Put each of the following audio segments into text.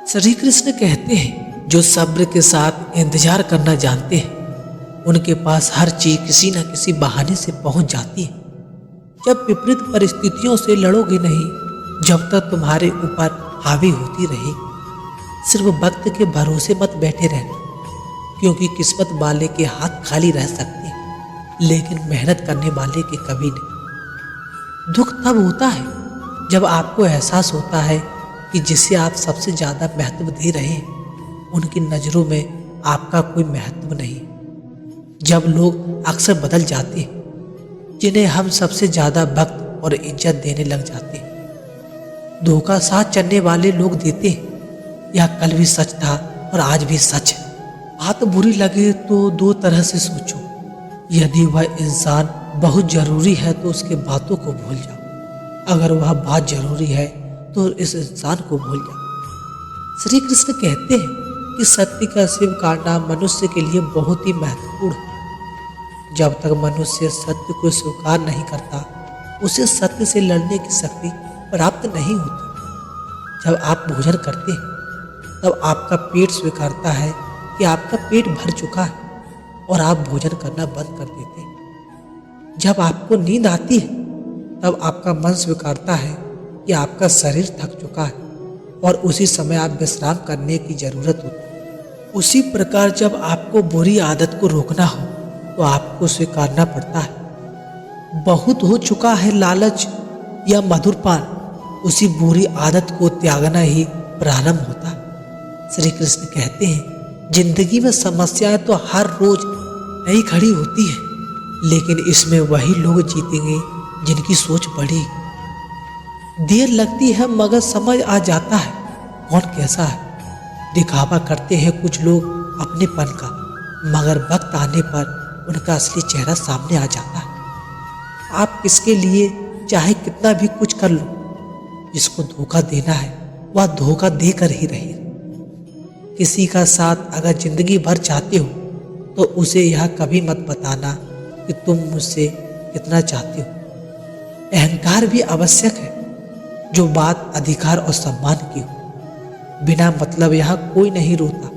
श्री कृष्ण कहते हैं, जो सब्र के साथ इंतजार करना जानते हैं उनके पास हर चीज किसी न किसी बहाने से पहुंच जाती है। जब विपरीत परिस्थितियों से लड़ोगे नहीं, जब तक तुम्हारे ऊपर हावी होती रहे। सिर्फ वक्त के भरोसे मत बैठे रहना, क्योंकि किस्मत वाले के हाथ खाली रह सकते हैं, लेकिन मेहनत करने वाले के कभी नहीं। दुख तब होता है जब आपको एहसास होता है कि जिसे आप सबसे ज़्यादा महत्व दे रहे हैं उनकी नज़रों में आपका कोई महत्व नहीं। जब लोग अक्सर बदल जाते हैं जिन्हें हम सबसे ज़्यादा वक्त और इज्जत देने लग जाते हैं। धोखा साथ चलने वाले लोग देते हैं, यह कल भी सच था और आज भी सच है। बात बुरी लगे तो दो तरह से सोचो। यदि वह इंसान बहुत ज़रूरी है तो उसके बातों को भूल जाओ, अगर वह बात जरूरी है तो इस इंसान को भूल जाओ। श्री कृष्ण कहते हैं कि सत्य का स्वीकारना मनुष्य के लिए बहुत ही महत्वपूर्ण है। जब तक मनुष्य सत्य को स्वीकार नहीं करता, उसे सत्य से लड़ने की शक्ति प्राप्त नहीं होती। जब आप भोजन करते हैं तब आपका पेट स्वीकारता है कि आपका पेट भर चुका है और आप भोजन करना बंद कर देते हैं। जब आपको नींद आती है तब आपका मन स्वीकारता है कि आपका शरीर थक चुका है और उसी समय आप विश्राम करने की जरूरत होती है। उसी प्रकार जब आपको बुरी आदत को रोकना हो तो आपको स्वीकारना पड़ता है। बहुत हो चुका है लालच या मधुरपान, उसी बुरी आदत को त्यागना ही प्रारंभ होता है। श्री कृष्ण कहते हैं, जिंदगी में समस्याएं तो हर रोज नई खड़ी होती है, लेकिन इसमें वही लोग जीतेंगे जिनकी सोच बड़ी। देर लगती है मगर समझ आ जाता है कौन कैसा है। दिखावा करते हैं कुछ लोग अपनेपन का, मगर वक्त आने पर उनका असली चेहरा सामने आ जाता है। आप किसके लिए चाहे कितना भी कुछ कर लो, जिसको धोखा देना है वह धोखा देकर ही रहे। किसी का साथ अगर जिंदगी भर चाहते हो तो उसे यह कभी मत बताना कि तुम मुझसे कितना चाहते हो। अहंकार भी आवश्यक है, जो बात अधिकार और सम्मान की हो। बिना मतलब यहाँ कोई नहीं रोता।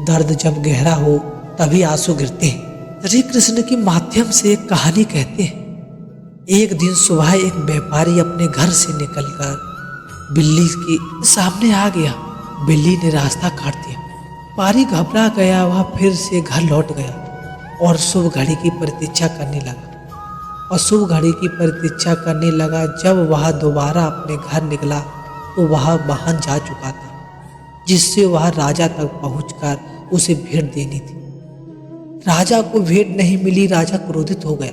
दर्द जब गहरा हो तभी आंसू गिरते हैं। श्री कृष्ण के माध्यम से एक कहानी कहते हैं, एक दिन सुबह एक व्यापारी अपने घर से निकलकर बिल्ली के सामने आ गया। बिल्ली ने रास्ता काट दिया। व्यापारी घबरा गया, वह फिर से घर लौट गया और शुभ घड़ी की प्रतीक्षा करने लगा। जब वह दोबारा अपने घर निकला तो वह वाहन जा चुका था, जिससे वह राजा तक पहुंचकर उसे भेंट देनी थी। राजा को भेंट नहीं मिली। राजा क्रोधित हो गया।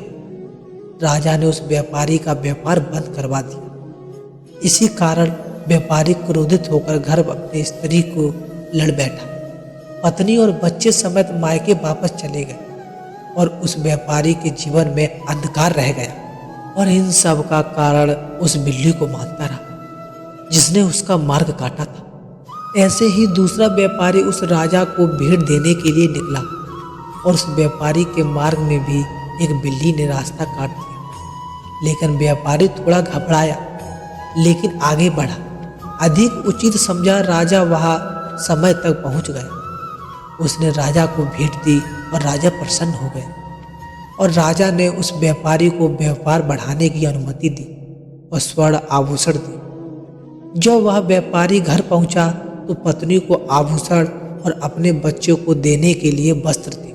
राजा ने उस व्यापारी का व्यापार बंद करवा दिया। इसी कारण व्यापारी क्रोधित होकर घर अपनी स्त्री को लड़ बैठा। पत्नी और बच्चे समेत मायके वापस चले गए और उस व्यापारी के जीवन में अंधकार रह गया। और इन सब का कारण उस बिल्ली को मानता रहा जिसने उसका मार्ग काटा था। ऐसे ही दूसरा व्यापारी उस राजा को भेंट देने के लिए निकला और उस व्यापारी के मार्ग में भी एक बिल्ली ने रास्ता काट दिया। लेकिन व्यापारी थोड़ा घबराया, लेकिन आगे बढ़ा। अधिक उचित समझा। राजा वहाँ समय तक पहुँच गया। उसने राजा को भेंट दी और राजा प्रसन्न हो गए और राजा ने उस व्यापारी को व्यापार बढ़ाने की अनुमति दी और स्वर्ण आभूषण दी। जब वह व्यापारी घर पहुंचा तो पत्नी को आभूषण और अपने बच्चों को देने के लिए वस्त्र थे।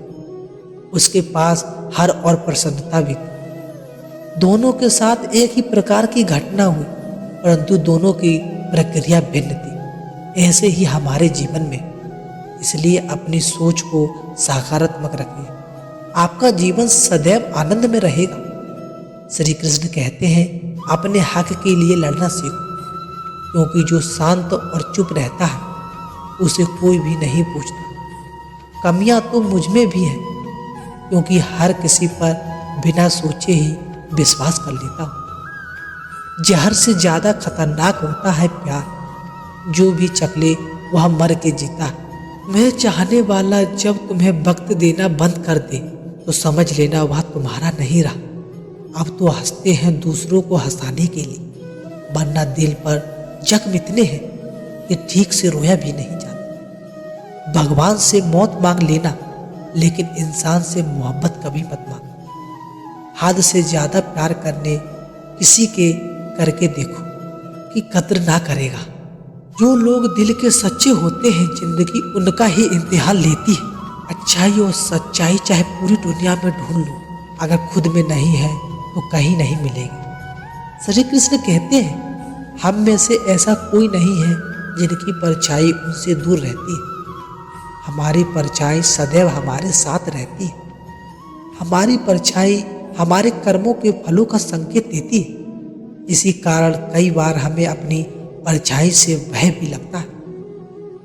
उसके पास हर और प्रसन्नता भी थी। दोनों के साथ एक ही प्रकार की घटना हुई, परंतु दोनों की प्रक्रिया भिन्न थी। ऐसे ही हमारे जीवन में, इसलिए अपनी सोच को सकारात्मक रखिए। आपका जीवन सदैव आनंद में रहेगा। श्री कृष्ण कहते हैं, अपने हक के लिए लड़ना सीखो, क्योंकि जो शांत और चुप रहता है उसे कोई भी नहीं पूछता। कमियां तो मुझ में भी हैं, क्योंकि हर किसी पर बिना सोचे ही विश्वास कर लेता हूँ। जहर से ज्यादा खतरनाक होता है प्यार। जो भी चकले वह मर के जीता है। मैं चाहने वाला जब तुम्हें वक्त देना बंद कर दे तो समझ लेना वह तुम्हारा नहीं रहा। अब तो हंसते हैं दूसरों को हंसाने के लिए, वरना दिल पर जख्म इतने हैं कि ठीक से रोया भी नहीं जाता। भगवान से मौत मांग लेना, लेकिन इंसान से मोहब्बत कभी मत मांगो। हद से ज्यादा प्यार करने किसी के करके देखो कि कद्र ना करेगा। जो लोग दिल के सच्चे होते हैं, जिंदगी उनका ही इम्तिहान लेती है। अच्छाई और सच्चाई चाहे पूरी दुनिया में ढूंढ लो, अगर खुद में नहीं है तो कहीं नहीं मिलेगी। श्री कृष्ण कहते हैं, हम में से ऐसा कोई नहीं है जिनकी परछाई उनसे दूर रहती है। हमारी परछाई सदैव हमारे साथ रहती है। हमारी परछाई हमारे कर्मों के फलों का संकेत देती है। इसी कारण कई बार हमें अपनी परछाई से भय भी लगता है,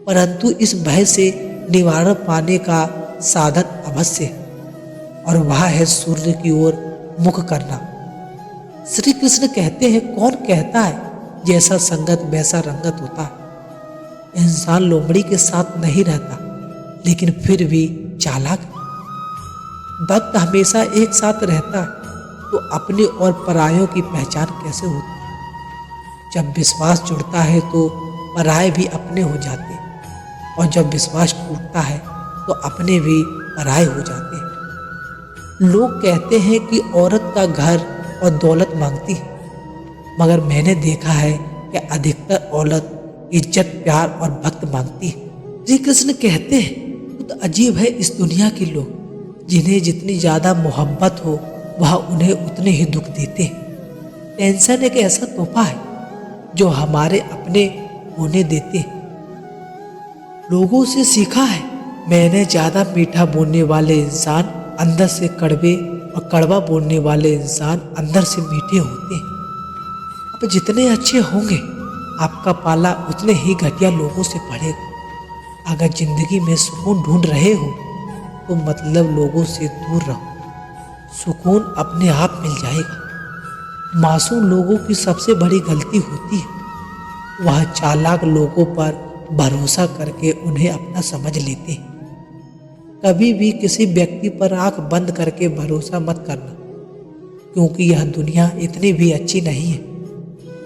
परंतु इस भय से निवारण पाने का साधन अवश्य है, और वह है सूर्य की ओर मुख करना। श्री कृष्ण कहते हैं, कौन कहता है जैसा संगत वैसा रंगत होता है। इंसान लोमड़ी के साथ नहीं रहता, लेकिन फिर भी चालाक। भक्त हमेशा एक साथ रहता है, तो अपने और परायों की पहचान कैसे होती है। जब विश्वास जुड़ता है तो पराये भी अपने हो जाते हैं, और जब विश्वास टूटता है तो अपने भी पराये हो जाते हैं। लोग कहते हैं कि औरत का घर और दौलत मांगती है, मगर मैंने देखा है कि अधिकतर औरत इज्जत, प्यार और भक्त मांगती है। श्री कृष्ण कहते हैं, तो अजीब है इस दुनिया के लोग, जिन्हें जितनी ज्यादा मोहब्बत हो वह उन्हें उतने ही दुख देते हैं। टेंशन एक ऐसा तोहफा है जो हमारे अपने होने देते हैं। लोगों से सीखा है मैंने, ज्यादा मीठा बोलने वाले इंसान अंदर से कड़वे और कड़वा बोलने वाले इंसान अंदर से मीठे होते हैं। अब जितने अच्छे होंगे आपका पाला उतने ही घटिया लोगों से पड़ेगा। अगर जिंदगी में सुकून ढूंढ रहे हो तो मतलब लोगों से दूर रहो, सुकून अपने आप मिल जाएगा। मासूम लोगों की सबसे बड़ी गलती होती है, वह चालाक लोगों पर भरोसा करके उन्हें अपना समझ लेते हैं। कभी भी किसी व्यक्ति पर आंख बंद करके भरोसा मत करना, क्योंकि यह दुनिया इतनी भी अच्छी नहीं है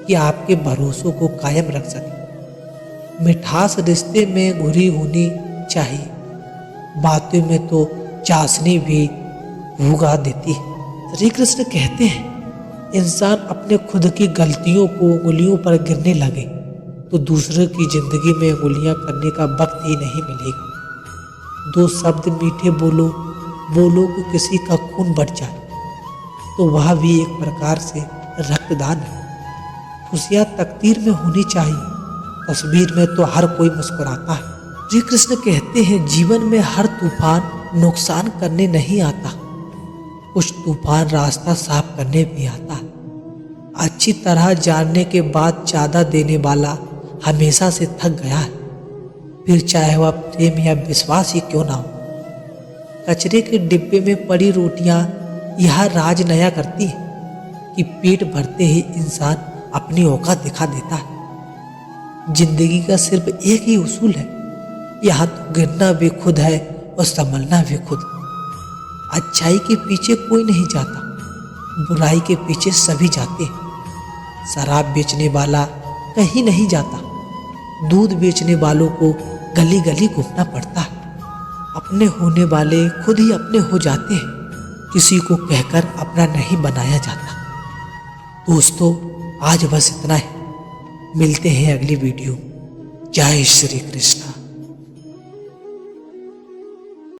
कि आपके भरोसों को कायम रख सके। मिठास रिश्ते में घुरी होनी चाहिए, बातों में तो चाशनी भी भुगा देती है। श्री कृष्ण कहते हैं, इंसान अपने खुद की गलतियों को उंगलियों पर गिरने लगे तो दूसरे की जिंदगी में उंगलियां करने का वक्त ही नहीं मिलेगा। दो शब्द मीठे बोलो, बोलो कि किसी का खून बढ़ जाए तो वह भी एक प्रकार से रक्तदान है। खुशियां तकदीर में होनी चाहिए, तस्वीर में तो हर कोई मुस्कुराता है। श्री कृष्ण कहते हैं, जीवन में हर तूफान नुकसान करने नहीं आता, कुछ तूफान रास्ता साफ करने भी आता है। अच्छी तरह जानने के बाद ज्यादा देने वाला हमेशा से थक गया है, फिर चाहे वह प्रेम या विश्वास ही क्यों ना हो। कचरे के डिब्बे में पड़ी रोटियां यह राज नया करती है कि पेट भरते ही इंसान अपनी औकात दिखा देता है। जिंदगी का सिर्फ एक ही उसूल है, यहाँ तो गिरना भी खुद है और संभलना भी खुद। अच्छाई के पीछे कोई नहीं जाता, बुराई के पीछे सभी जाते हैं। शराब बेचने वाला कहीं नहीं जाता, दूध बेचने वालों को गली गली घूमना पड़ता है। अपने होने वाले खुद ही अपने हो जाते हैं, किसी को कहकर अपना नहीं बनाया जाता। दोस्तों, आज बस इतना है, मिलते हैं अगली वीडियो। जय श्री कृष्ण।